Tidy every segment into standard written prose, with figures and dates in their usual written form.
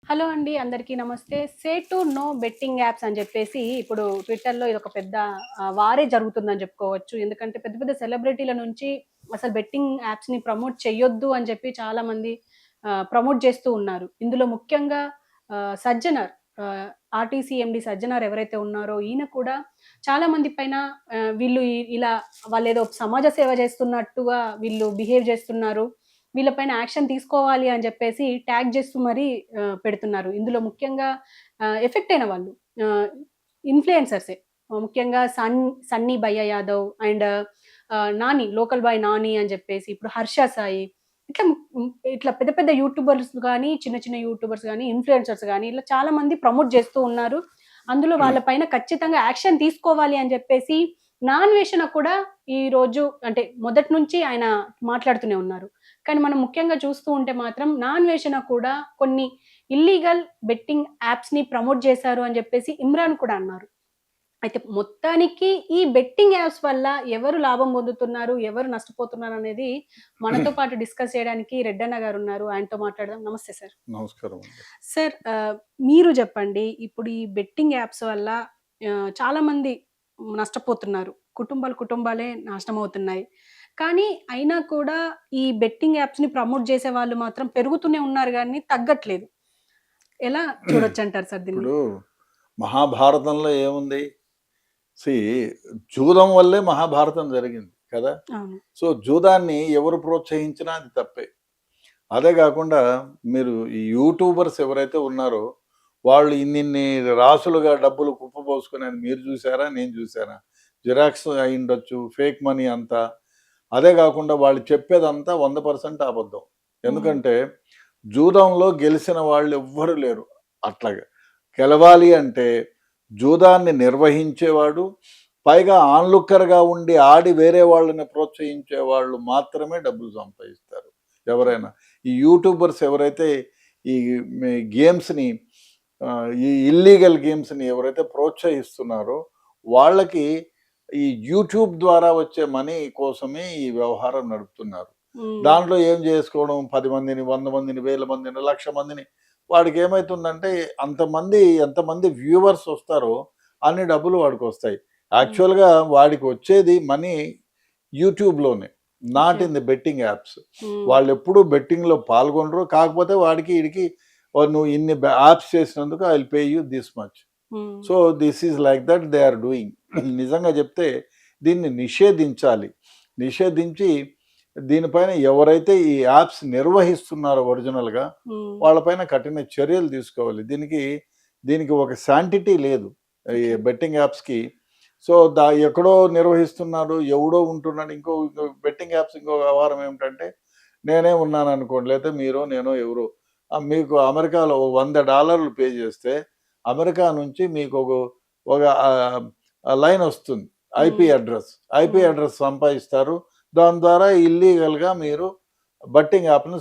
Hello అండి. అందరికీ నమస్తే. Say to know betting apps అని జెప్పేసి ఇప్పుడు ట్విట్టర్‌లో ఇదొక పెద్ద వారే జరుగుతుందని జెప్పుకోవచ్చు. ఎందుకంటే పెద్ద పెద్ద సెలబ్రిటీల నుంచి అసలు బెట్టింగ్ యాప్స్‌ని ప్రమోట్ చెయ్యొద్దు అని జెప్పి చాలామంది ప్రమోట్ జేస్తూ ఉన్నారు. ఇందులో ముఖ్యంగా సజ్జనర్ ఆర్టీసీ ఎండీ సజ్జనార్ ఎవరైతే ఉన్నారో ఈయన కూడా చాలా మంది పైన వీళ్ళు ఇలా వాళ్ళేదో సమాజ సేవ జేస్తున్నట్టుగా వీళ్ళు బిహేవ్ జేస్తున్నారు. వీళ్ళపైన యాక్షన్ తీసుకోవాలి అని జెప్పేసి ట్యాగ్ జేస్తూ మరీ పెడుతున్నారు. ఇందులో ముఖ్యంగా ఎఫెక్ట్ అయిన వాళ్ళు ఆహ్, ఇన్‌ఫ్లుయెన్సర్సే. ముఖ్యంగా సన్నీ భయ్య Yadav and Nani local boy Nani అని జెప్పేసి ఇప్పుడు హర్ష సాయి ఇట్లా ఇట్లా పెద్ద పెద్ద యూట్యూబర్స్ గాని, చిన్న చిన్న యూట్యూబర్స్ గాని, ఇన్‌ఫ్లుయెన్సర్స్ గాని ఇలా చాలా మంది ప్రమోట్ జేస్తూ ఉన్నారు. అందులో వాళ్ళ పైన ఖచ్చితంగా యాక్షన్ తీసుకోవాలి అని జెప్పేసి నాన్వేషణ కూడా ఈరోజు అంటే మొదటి నుంచి ఆయన మాట్లాడుతూనే ఉన్నారు. కానీ మనం ముఖ్యంగా చూస్తూ ఉంటే మాత్రం నాన్వేషణ కూడా కొన్ని ఇల్లీగల్ బెట్టింగ్ యాప్స్‌ని ప్రమోట్ చేశారు అని జెప్పేసి ఇమ్రాన్ కూడా అన్నారు. అయితే మొత్తానికి ఈ బెట్టింగ్ యాప్స్ వల్ల ఎవరు లాభం పొందుతున్నారు? ఎవరు నష్టపోతున్నారనేది మనతో పాటు డిస్కస్ చేయడానికి రెడ్డన్న గారున్నారు. ఆయనతో మాట్లాడదాం. నమస్తే సార్. నమస్కారం అండి. సార్ మీరు జెప్పండి. ఇప్పుడు ఈ బెట్టింగ్ యాప్స్ వల్ల చాలామంది నష్టపోతున్నారు. కుటుంబాలే నాశనమవుతున్నాయి. కానీ అయినా కూడా ఈ బెట్టింగ్ యాప్స్‌ని ప్రమోట్ చేసేవాళ్ళు మాత్రం పెరుగుతూనే ఉన్నారు గానీ తగ్గట్లేదు. ఎలా చూడొచ్చంటారు సార్ దీన్ని? ఇప్పుడు మహాభారతంలో ఏముంది? సీ జూదం వల్లే మహాభారతం జరిగింది కదా! అవును. సో, జూదాన్ని ఎవరు ప్రోత్సహించినా అది తప్పే. అదే గాకుండా మీరు ఈ యూట్యూబర్స్ ఎవరైతే ఉన్నారో, వాళ్ళు ఇన్నిన్ని రాసులుగా డబ్బులు కుప్పపోసుకునేది మీరు చూసారా? నేను చూసానా? జిరాక్స్ అయ్యుండొచ్చు, ఫేక్ మనీ అంతా. అదే గాకుండా వాళ్ళు చెప్పేదంతా 100% అబద్ధం. హ్మ్. ఎందుకంటే, జూదంలో గెలిసిన వాళ్ళెవ్వరు లేరు. అట్లాగా గెలవాలి అంటే జూదాన్ని నిర్వహించేవాడు, పైగా ఆన్‌లుక్కర్‌గా ఉండి ఆడి వేరే వాళ్ళని ప్రోత్సహించే వాళ్ళు మాత్రమే డబ్బులు సంపాదిస్తారు ఎవరైనా. ఈ యూట్యూబర్స్ ఎవరైతే ఈ గేమ్స్‌ని ఈ ఇల్లీగల్ గేమ్స్‌ని ఎవరైతే ప్రోత్సహిస్తున్నారో వాళ్ళకి ఈ యూట్యూబ్ ద్వారా వచ్చే మనీ కోసమే ఈ వ్యవహారం నడుపుతున్నారు. హ్మ్. దాంట్లో ఏం చేసుకోవడం 10 మందిని, 100 మందిని, 1000 మందిని, 1,00,000 మందిని వాడికేమైతుందంటే అంతమంది ఎంతమంది వ్యూవర్స్ వస్తారో అన్ని డబ్బులు వాడికొస్తాయి. హ్మ్. యాక్చువల్‌గా వాడికి వచ్చేది మనీ యూట్యూబ్‌లోనే. Not okay. In the betting apps. Hmm. వాళ్ళెప్పుడూ బెట్టింగ్‌లో పాల్గొనరు. కాకపోతే వాడికి ఈడికి నువ్వు ఇన్ని యాప్స్ చేసినందుకు I will pay you this much. Hmm. So, this is like that they are doing. నిజంగా చెప్తే దీన్ని నిషేధించాలి. నిషేధించి దీనిపైన ఎవరైతే ఈ యాప్స్ నిర్వహిస్తున్నారో ఒరిజినల్‌గా హ్మ్. వాళ్ళపైన కఠిన చర్యలు తీసుకోవాలి. దీనికి ఒక శాంటిటీ లేదు. ఈ ఓకే. బెట్టింగ్ యాప్స్‌కి. సో, ఎక్కడో నిర్వహిస్తున్నాడు, ఎవడో ఉంటున్నాడు. ఇంకో బెట్టింగ్ యాప్స్ ఇంకో వ్యవహారం ఏమిటంటే, నేనే ఉన్నాననుకోండి, లేతే మీరో, నేనో ఎవరో మీకు అమెరికాలో $100 పే చేస్తే, అమెరికా నుంచి మీకు ఒక లైన్ వస్తుంది. ఐపీ హ్మ్. అడ్రెస్. ఐపీ హ్మ్. అడ్రెస్ సంపాదిస్తారు. దాని ద్వారా ఇల్లీగల్‌గా మీరు బెట్టింగ్ యాప్‌ని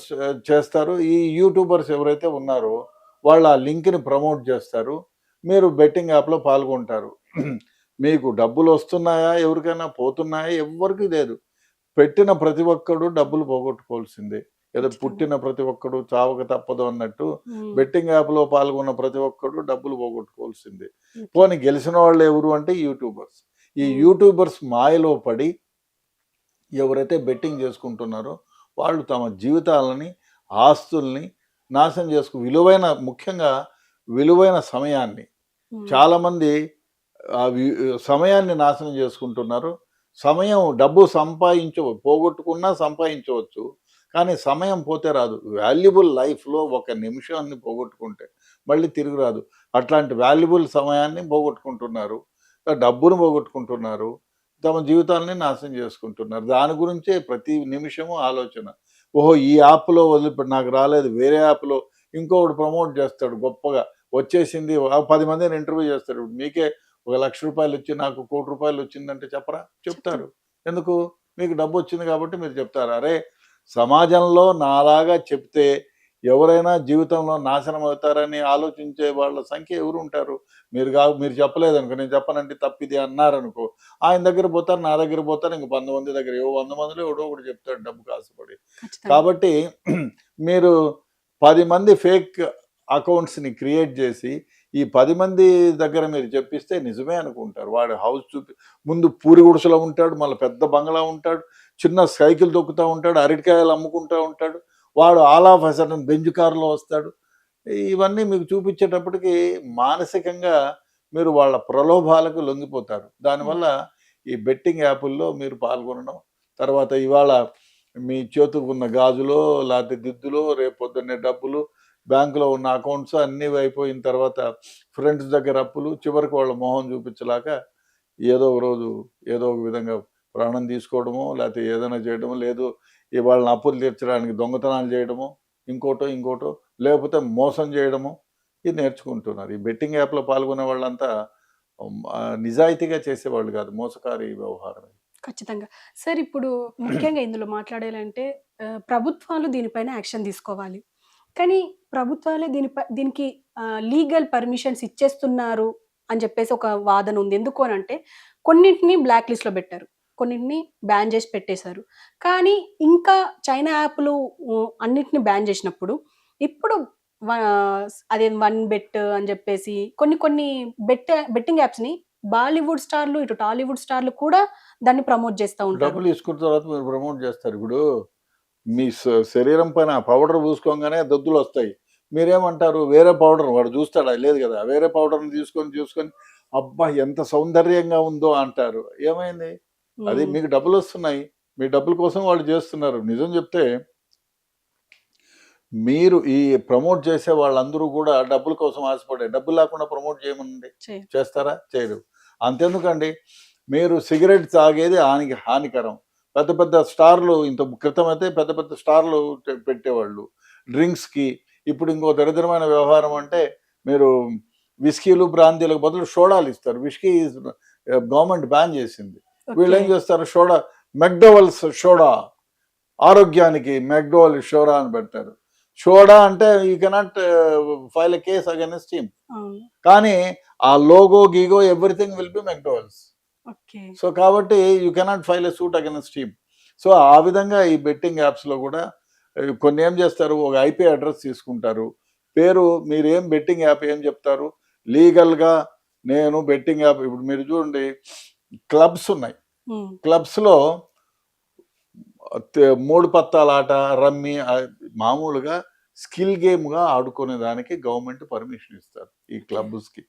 చేస్తారు. ఈ యూట్యూబర్స్ ఎవరైతే ఉన్నారో వాళ్ళు ఆ లింక్‌ని ప్రమోట్ చేస్తారు. మీరు బెట్టింగ్ యాప్‌లో పాల్గొంటారు. మీకు డబ్బులొస్తున్నాయా? ఎవరికైనా పోతున్నాయా? ఎవ్వరికీ లేదు. పెట్టిన ప్రతి ఒక్కడు డబ్బులు పోగొట్టుకోవాల్సిందే. ఏదో ఖచ్చితంగా. పుట్టిన ప్రతి ఒక్కడు చావక తప్పదు అన్నట్టు హ్మ్. బెట్టింగ్ యాప్‌లో పాల్గొన్న ప్రతి ఒక్కడు డబ్బులు పోగొట్టుకోవాల్సిందే. ఓకే. పోనీ గెలిచిన వాళ్ళు ఎవరు అంటే యూట్యూబర్స్. ఈ హ్మ్. యూట్యూబర్స్ మాయలో పడి ఎవరైతే బెట్టింగ్ చేసుకుంటున్నారో వాళ్ళు తమ జీవితాలని, ఆస్తుల్ని నాశనం ముఖ్యంగా విలువైన సమయాన్ని హ్మ్. చాలామంది సమయాన్ని నాశనం చేసుకుంటున్నారు. డబ్బు పోగొట్టుకున్నా సంపాదించవచ్చు. కానీ సమయం పోతే రాదు. వాల్యుబుల్ లైఫ్‌లో ఒక నిమిషాన్ని పోగొట్టుకుంటే మళ్ళీ తిరిగి రాదు. అట్లాంటి వాల్యుబుల్ సమయాన్ని పోగొట్టుకుంటున్నారు. డబ్బును పోగొట్టుకుంటున్నారు. తమ జీవితాల్ని నాశనం చేసుకుంటున్నారు. దాని గురించే ప్రతి నిమిషము ఆలోచన. ఓహో! ఈ యాప్‌లో వదిలిపెట్టి నాకు రాలేదు. వేరే యాప్‌లో ఇంకొకడు ప్రమోట్ చేస్తాడు గొప్పగా. వచ్చేసింది 10 మందిని ఇంటర్వ్యూ చేస్తాడు. మీకే ఒక ₹1,00,000 వచ్చి నాకు ₹1,00,00,000 వచ్చిందంటే చెప్పరా? చెప్తాం. చెప్తారు. ఎందుకు? మీకు డబ్బొచ్చింది కాబట్టి మీరు చెప్తారు. అరే! సమాజంలో నాలాగా చెప్తే ఎవరైనా జీవితంలో నాశనం అవుతారని ఆలోచించే వాళ్ళ సంఖ్య ఎవరుంటారు? మీరు చెప్పలేదనుకో, నేను చెప్పనంటే తప్పిది అన్నారనుకో, ఆయన దగ్గర పోతారు, నా దగ్గర పోతారు, ఇంక 100 మంది దగ్గర 100 మందిలో ఎవడో ఒకడు చెప్తాడు డబ్బుకి ఆశపడి. ఖచ్చితంగా. కాబట్టి మీరు 10 మంది ఫేక్ అకౌంట్స్ని క్రియేట్ చేసి ఈ 10 మంది దగ్గర మీరు చెప్పిస్తే నిజమే అనుకుంటారు. వాడు హౌస్ ముందు పూరి గుడిసెలో ఉంటాడు, మళ్ళీ పెద్ద బంగ్లా ఉంటాడు, చిన్న సైకిల్ తొక్కుతూ ఉంటాడు, అరటికాయలు అమ్ముకుంటూ ఉంటాడు, వాడు all of a sudden Benz కారులో వస్తాడు. ఇవన్నీ మీకు చూపించేటప్పటికి మానసికంగా మీరు వాళ్ళ ప్రలోభాలకు లొంగిపోతారు. దానివల్ల ఈ బెట్టింగ్ యాపుల్లో మీరు పాల్గొనడం, తర్వాత ఇవాళ మీ చేతుకున్న గాజులో లేకపోతే దిద్దులో రేపు పొద్దున్నే డబ్బులు బ్యాంకులో ఉన్న అకౌంట్స్ అన్నీ అయిపోయిన తర్వాత ఫ్రెండ్స్ దగ్గర అప్పులు, చివరికి వాళ్ళ మొహం చూపించలేక ఏదో ఒక రోజు ఏదో ఒక విధంగా ప్రాణం తీసుకోవడమో లేకపోతే ఏదైనా చేయడమో, లేదు వాళ్ళని అప్పులు తీర్చడానికి దొంగతనాలు చేయడమో, ఇంకోటో లేకపోతే మోసం చేయడమో ఇది నేర్చుకుంటున్నారు. ఈ బెట్టింగ్ యాప్లో పాల్గొనే వాళ్ళంతా నిజాయితీగా చేసేవాళ్ళు కాదు, మోసకారి వ్యవహారం. ఖచ్చితంగా. సార్ ఇప్పుడు ముఖ్యంగా ఇందులో మాట్లాడాలంటే ప్రభుత్వాలు దీనిపైన యాక్షన్ తీసుకోవాలి. కానీ ప్రభుత్వాలే దీనికి లీగల్ పర్మిషన్స్ ఇచ్చేస్తున్నారు అని చెప్పేసి ఒక వాదన ఉంది. ఎందుకు అనంటే కొన్నిటిని బ్లాక్ లిస్ట్‌లో పెట్టారు. కొన్నిటిని బ్యాన్ చేసి పెట్టేశారు. కానీ ఇంకా చైనా యాప్‌లు అన్నిటిని బ్యాన్ చేసినప్పుడు ఇప్పుడు వ అదేం వన్ బెట్ అని చెప్పేసి కొన్ని బెట్టింగ్ యాప్స్‌ని బాలీవుడ్ స్టార్‌లు, ఇటు టాలీవుడ్ స్టార్‌లు కూడా దాన్ని ప్రమోట్ చేస్తా ఉంటారు. డబ్బులు తీసుకున్న తర్వాత మీరు ప్రమోట్ చేస్తారు. ఇప్పుడు మీ శరీరం పైన పౌడర్ పూసుకోగానే దద్దులు వస్తాయి. మీరేమంటారు? వేరే పౌడర్ వాడు చూస్తాడా? లేదు కదా! వేరే పౌడర్‌ని చూసుకొని అబ్బా! ఎంత సౌందర్యంగా ఉందో అంటారు. ఏమైంది? అది మీకు డబ్బులొస్తున్నాయి. మీ డబ్బుల కోసం వాళ్ళు చేస్తున్నారు. నిజం చెప్తే మీరు ఈ ప్రమోట్ చేసే వాళ్ళందరూ కూడా డబ్బుల కోసం ఆశపడే, డబ్బులు లేకుండా ప్రమోట్ చేయమనండి. చేస్తారా? చేయరు. అంతెందుకండి, మీరు సిగరెట్ తాగేది హానికరం. పెద్ద పెద్ద స్టార్లు ఇంత క్రితం అయితే పెద్ద పెద్ద స్టార్లు పెట్టేవాళ్ళు డ్రింక్స్‌కి. ఇప్పుడు ఇంకో దరిద్రమైన వ్యవహారం అంటే మీరు విస్కీలు, బ్రాందీలకు బదులు సోడాలు ఇస్తారు. విస్కీ గవర్నమెంట్ బ్యాన్ చేసింది. వీళ్ళు ఏం చేస్తారు? మెక్డోవెల్స్ సోడా, ఆరోగ్యానికి మెక్డోవెల్స్ సోడా అని పెడతారు. సోడా అంటే you cannot file a case against him. కానీ ఆ లోగో గీగో everything will be McDowell's. So కాబట్టి you cannot file a suit against him. So ఆ విధంగా ఈ బెట్టింగ్ యాప్స్లో కూడా కొన్ని ఏం చేస్తారు, ఒక ఐపీ అడ్రస్ తీసుకుంటారు, పేరు మీరు ఏం బెట్టింగ్ యాప్ ఏం చెప్తారు, లీగల్గా నేను బెట్టింగ్ యాప్. ఇప్పుడు మీరు చూడండి, క్లబ్స్ ఉన్నాయి. క్లబ్స్లో 3 పత్తాల ఆట, రమ్మీ మామూలుగా స్కిల్ గేమ్గా ఆడుకునే దానికి గవర్నమెంట్ పర్మిషన్ ఇస్తారు ఈ క్లబ్స్కి,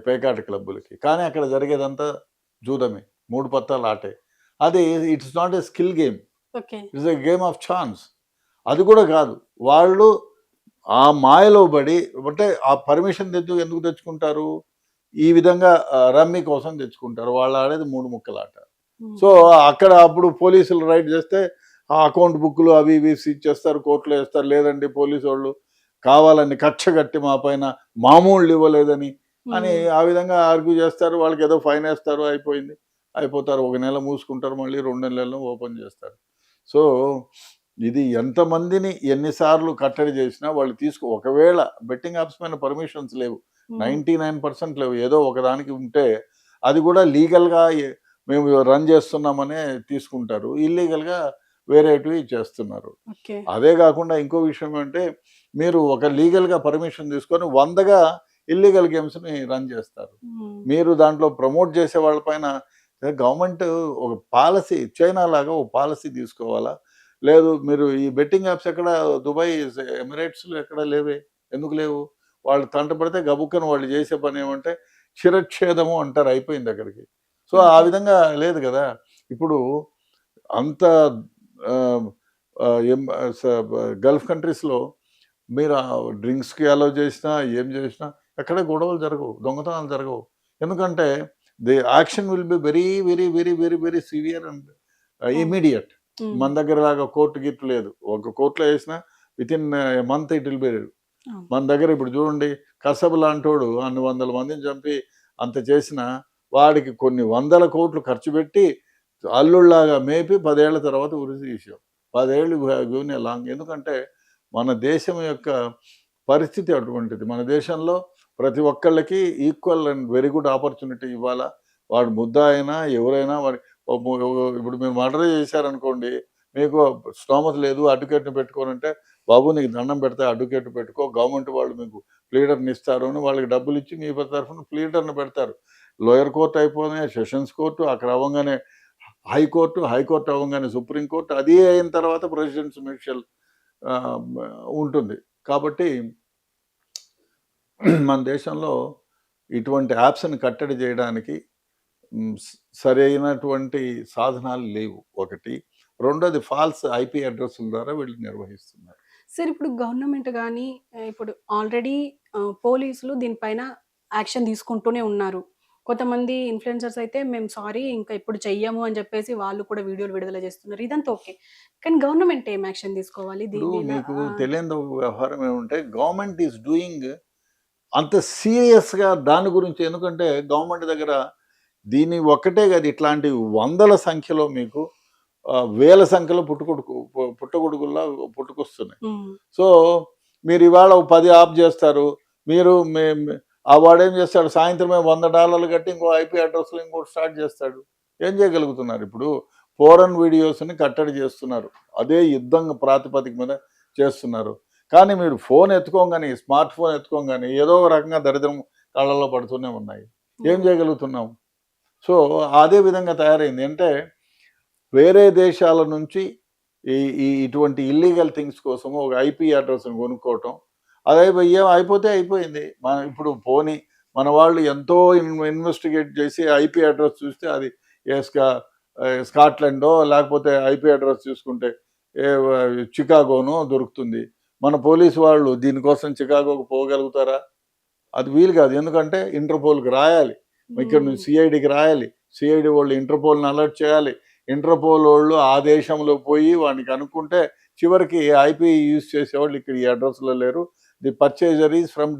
పేకాట క్లబ్బులకి. కానీ అక్కడ జరిగేదంతా జూదమే, 3 పత్తాల ఆటే. అది it's not a skill game, it's a game of chance. అది కూడా కాదు, వాళ్ళు ఆ మాయలో పడి, అంటే ఆ పర్మిషన్ ఎందుకు తెచ్చుకుంటారు, ఈ విధంగా రమ్మీ కోసం తెచ్చుకుంటారు. వాళ్ళు ఆడేది 3 ముక్కల ఆట. సో అక్కడ అప్పుడు పోలీసులు రైడ్ చేస్తే ఆ అకౌంట్ బుక్లు అవి ఇవి సీజ్ చేస్తారు, కోర్టులో వేస్తారు. లేదండి పోలీసు వాళ్ళు కావాలని కక్ష కట్టి మా పైన మామూళ్ళు ఇవ్వలేదని అని ఆ విధంగా ఆర్గ్యూ చేస్తారు. వాళ్ళకి ఏదో ఫైన్ వేస్తారు, అయిపోతారు. 1 నెల మూసుకుంటారు, మళ్ళీ 2 నెలల్లో ఓపెన్ చేస్తారు. సో ఇది ఎంతమందిని ఎన్నిసార్లు కట్టడి చేసినా వాళ్ళు ఒకవేళ బెట్టింగ్ యాప్స్ పైన పర్మిషన్స్ లేవు, 99% లేవు, ఏదో ఒకదానికి ఉంటే అది కూడా లీగల్గా మేము రన్ చేస్తున్నామనే తీసుకుంటారు, ఇల్లీగల్గా వేరేటివి చేస్తున్నారు. అదే కాకుండా ఇంకో విషయం అంటే, మీరు ఒక లీగల్గా పర్మిషన్ తీసుకొని 100గా ఇల్లీగల్ గేమ్స్ని రన్ చేస్తారు. మీరు దాంట్లో ప్రమోట్ చేసే వాళ్ళపైన గవర్నమెంట్ ఒక పాలసీ, చైనా లాగా ఒక పాలసీ తీసుకోవాలా? లేదు, మీరు ఈ బెట్టింగ్ యాప్స్ ఎక్కడ దుబాయ్, ఎమిరేట్స్లో ఎక్కడ లేవే, ఎందుకు లేవు? వాళ్ళు తంట పడితే గబుక్కను వాళ్ళు చేసే పని ఏమంటే శిరచ్ఛేదము అంటారు, అయిపోయింది అక్కడికి. సో ఆ విధంగా లేదు కదా. ఇప్పుడు అంత గల్ఫ్ కంట్రీస్లో మీరు డ్రింక్స్కి అలౌ చేసినా ఏం చేసినా ఎక్కడ గొడవలు జరగవు, దొంగతనాలు జరగవు. ఎందుకంటే the action will be very very very very very severe and immediate. మన దగ్గర లాగా కోర్టు గిట్టు లేదు, ఒక కోర్టులో వేసినా with in month it will be. మన దగ్గర ఇప్పుడు చూడండి, కసబ్ లాంటోడు అన్ని 100 మందిని చంపి అంత చేసిన వాడికి కొన్ని 100 కోట్లు ఖర్చు పెట్టి అల్లుళ్లాగా మేపి 10 ఏళ్ల తర్వాత ఉరి తీసాం. 10 ఏళ్ళు గివెన్ ఏ లాంగ్. ఎందుకంటే మన దేశం యొక్క పరిస్థితి అటువంటిది. మన దేశంలో ప్రతి ఒక్కళ్ళకి equal and very good opportunity ఇవ్వాలా. వాడు ముద్ద అయినా ఎవరైనా ఇప్పుడు మీరు మర్డర్ చేశారనుకోండి, మీకు స్తోమత లేదు, అడ్వకేట్ని పెట్టుకోనంటే బాబు నీకు దండం పెడితే అడ్వకేట్ పెట్టుకో, గవర్నమెంట్ వాళ్ళు మీకు ప్లీడర్ని ఇస్తారు అని వాళ్ళకి డబ్బులు ఇచ్చి మీ తరఫున ప్లీడర్ని పెడతారు. లోయర్ కోర్ట్ అయిపోగానే సెషన్స్ కోర్టు, అక్కడ అవ్వగానే హైకోర్టు, హైకోర్టు అవ్వగానే సుప్రీంకోర్టు, అది అయిన తర్వాత ప్రెసిడెంట్స్ జ్యుడిషియల్ ఉంటుంది. కాబట్టి మన దేశంలో ఇటువంటి యాప్స్ని కట్టడి చేయడానికి సరైనటువంటి సాధనాలు లేవు ఒకటి. రెండోది ఫాల్స్ ఐపీ అడ్రస్ల ద్వారా వీళ్ళు నిర్వహిస్తున్నారు. సార్ ఇప్పుడు గవర్నమెంట్ గానీ ఇప్పుడు ఆల్రెడీ పోలీసులు దీనిపైన యాక్షన్ తీసుకుంటూనే ఉన్నారు. కొంతమంది ఇన్‌ఫ్లుయెన్సర్స్ అయితే మేము సారీ ఇంకా ఇప్పుడు చెయ్యము అని చెప్పేసి వాళ్ళు కూడా వీడియోలు విడుదల చేస్తున్నారు. ఇదంతా ఓకే. కానీ గవర్నమెంట్ ఏం యాక్షన్ తీసుకోవాలి? ఇప్పుడు దీన్ని ఇలా మీకు తెలియని ఒక వ్యవహారం ఏమంటే గవర్నమెంట్ ఈస్ డూయింగ్ అంత సీరియస్‌గా దాని గురించి, ఎందుకంటే గవర్నమెంట్ దగ్గర దీన్ని ఒక్కటే కాదు, ఇట్లాంటి వందల సంఖ్యలో మీకు వేల సంఖ్యలో పుట్టగొడుగుల్లా పుట్టుకొస్తున్నాయి. సో మీరు ఇవాళ 10 ఆఫ్ చేస్తారు. మీరు ఆ వాడేం చేస్తాడు, సాయంత్రమే $100 కట్టి ఇంకో ఐపీ అడ్రస్లో ఇంకోటి స్టార్ట్ చేస్తాడు. ఏం చేయగలుగుతున్నారు? ఇప్పుడు ఫోరెన్ వీడియోస్ని కట్టడి చేస్తున్నారు, అదే యుద్ధం ప్రాతిపదిక మీద చేస్తున్నారు. కానీ మీరు ఫోన్ ఎత్తుకోగానే, స్మార్ట్ ఫోన్ ఎత్తుకోగానే ఏదో ఒక రకంగా దరిద్రం కళ్ళల్లో పడుతూనే ఉన్నాయి. ఏం చేయగలుగుతున్నాం? సో అదే విధంగా తయారైంది. అంటే వేరే దేశాల నుంచి ఇటువంటి ఇల్లీగల్ థింగ్స్ కోసం ఒక ఐపీ అడ్రస్ని కొనుక్కోవటం, అదే అయిపోతే అయిపోయింది. ఇప్పుడు పోనీ మన వాళ్ళు ఎంతో ఇన్వెస్టిగేట్ చేసి ఐపీ అడ్రస్ చూస్తే అది స్కాట్లాండో లేకపోతే ఐపీ అడ్రస్ చూసుకుంటే చికాగోనో దొరుకుతుంది. మన పోలీసు వాళ్ళు దీనికోసం చికాగోకు పోగలుగుతారా? అది వీలు కాదు. ఎందుకంటే ఇంటర్పోల్కి రాయాలి, ఇక్కడ నుంచి సిఐడికి రాయాలి, సిఐడి వాళ్ళు ఇంటర్పోల్ని అలర్ట్ చేయాలి, ఇంటర్పోల్ వాళ్ళు ఆ దేశంలో పోయి వాడిని అనుకుంటే చివరికి ఐపీ యూజ్ చేసేవాళ్ళు ఇక్కడ ఈ అడ్రస్లో లేరు, ది పర్చేజర్ ఈజ్ ఫ్రమ్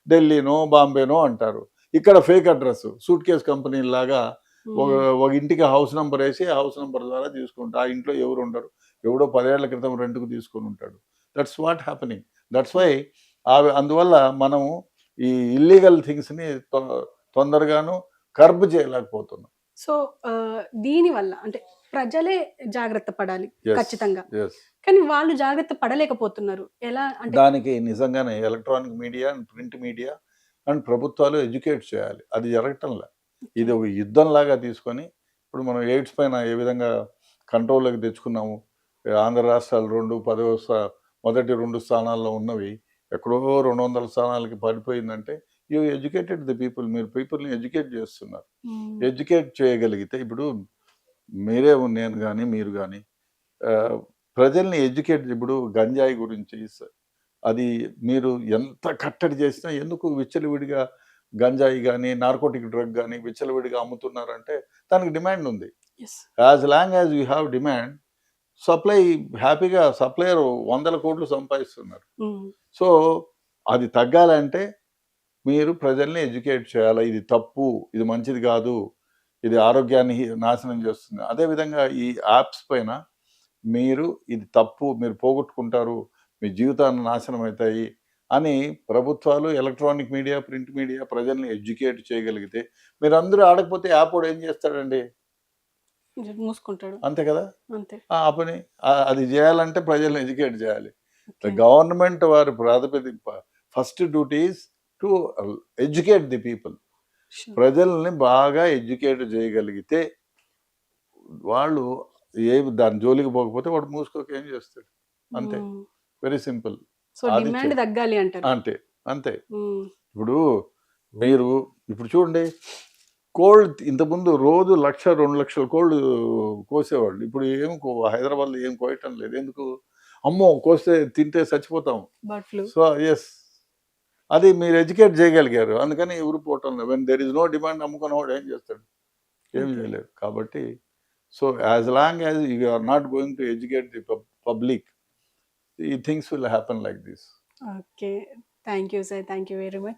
ఢిల్లీనో బాంబేనో అంటారు. ఇక్కడ fake address suit case company లాగా ఒక ఇంటికి హౌస్ నెంబర్ వేసి హౌస్ నెంబర్ ద్వారా తీసుకుంటా, ఆ ఇంట్లో ఎవరు ఉండరు, ఎవడో 10 ఏళ్ల క్రితం రెంట్కు తీసుకొని ఉంటాడు. That's what happening. That's why అందువల్ల మనం ఈ ఇల్లీగల్ థింగ్స్ని తొందరగాను కర్బ్ చేయలేకపోతున్నాం. సో దీనివల్ల అంటే ప్రజలే జాగ్రత్త పడాలి ఖచ్చితంగా. కానీ వాళ్ళు జాగ్రత్త పడలేకపోతున్నారు. ఎలా అంటే దానికి నిజంగానే electronic media and print media and ప్రభుత్వాలు ఎడ్యుకేట్ చేయాలి. అది జరగటంలే. ఇది ఒక యుద్ధం లాగా తీసుకొని ఇప్పుడు మనం ఎయిడ్స్ పైన ఏ విధంగా కంట్రోల్లోకి తెచ్చుకున్నాము. ఆంధ్ర రాష్ట్రాలు మొదటి 2 స్థానాల్లో ఉన్నవి ఎక్కడో 200 స్థానాలకి పడిపోయిందంటే యూ ఎడ్యుకేటెడ్ ది పీపుల్. మీరు పీపుల్ని ఎడ్యుకేట్ చేస్తున్నారు. ఎడ్యుకేట్ చేయగలిగితే ఇప్పుడు నేను కానీ మీరు కానీ ప్రజల్ని ఎడ్యుకేట్, ఇప్పుడు గంజాయి గురించి అది మీరు ఎంత కట్టడి చేసినా ఎందుకు విచ్చలవిడిగా గంజాయి కానీ నార్కోటిక్ డ్రగ్ కానీ విచ్చలవిడిగా అమ్ముతున్నారంటే దానికి డిమాండ్ ఉంది. As long as you have demand, supply హ్యాపీగా సప్లయర్ 100 కోట్లు సంపాదిస్తున్నారు. సో అది తగ్గాలంటే మీరు ప్రజల్ని ఎడ్యుకేట్ చేయాలి. ఇది తప్పు, ఇది మంచిది కాదు, ఇది ఆరోగ్యాన్ని నాశనం చేస్తుంది. అదేవిధంగా ఈ యాప్స్ పైన మీరు ఇది తప్పు, మీరు పోగొట్టుకుంటారు, మీ జీవితాన్ని నాశనం అవుతాయి అని ప్రభుత్వాలు, ఎలక్ట్రానిక్ మీడియా, ప్రింట్ మీడియా ప్రజల్ని ఎడ్యుకేట్ చేయగలిగితే, మీరు అందరూ ఆడకపోతే యాప్ వాడు ఏం చేస్తాడండి? మూసుకుంటాడు. అంతే కదా. అంతే. ఆ పని అది చేయాలంటే ప్రజల్ని ఎడ్యుకేట్ చేయాలి. గవర్నమెంట్ వారి ప్రాతిపదిక first duty is to educate the people. ప్రజల్ని బాగా ఎడ్యుకేట్ చేయగలిగితే వాళ్ళు దాని జోలికి పోకపోతే వాడు మూసుకోక ఏం చేస్తాడు? అంతే. Very simple. డిమాండ్ తగ్గాలి అంటారు. అంతే. ఇప్పుడు చూడండి, కోల్డ్ ఇంతకుముందు రోజు 1,00,000-2 లక్షల కోల్డ్ కోసేవాళ్ళు. ఇప్పుడు హైదరాబాద్లో ఏం కోయటం లేదు. ఎందుకు? అమ్మో కోస్తే తింటే చచ్చిపోతాం. సో అది మీరు ఎడ్యుకేట్ చేయగలిగారు, అందుకని ఎవరు పోవటం లేదు. When there is no demand అమ్ముకున్నవాడు ఏం చేస్తాడు? ఏం చేయలేరు. కాబట్టి so as long as you are not going to educate the public, ఈ things will happen like this. Okay, thank you sir, thank you very much.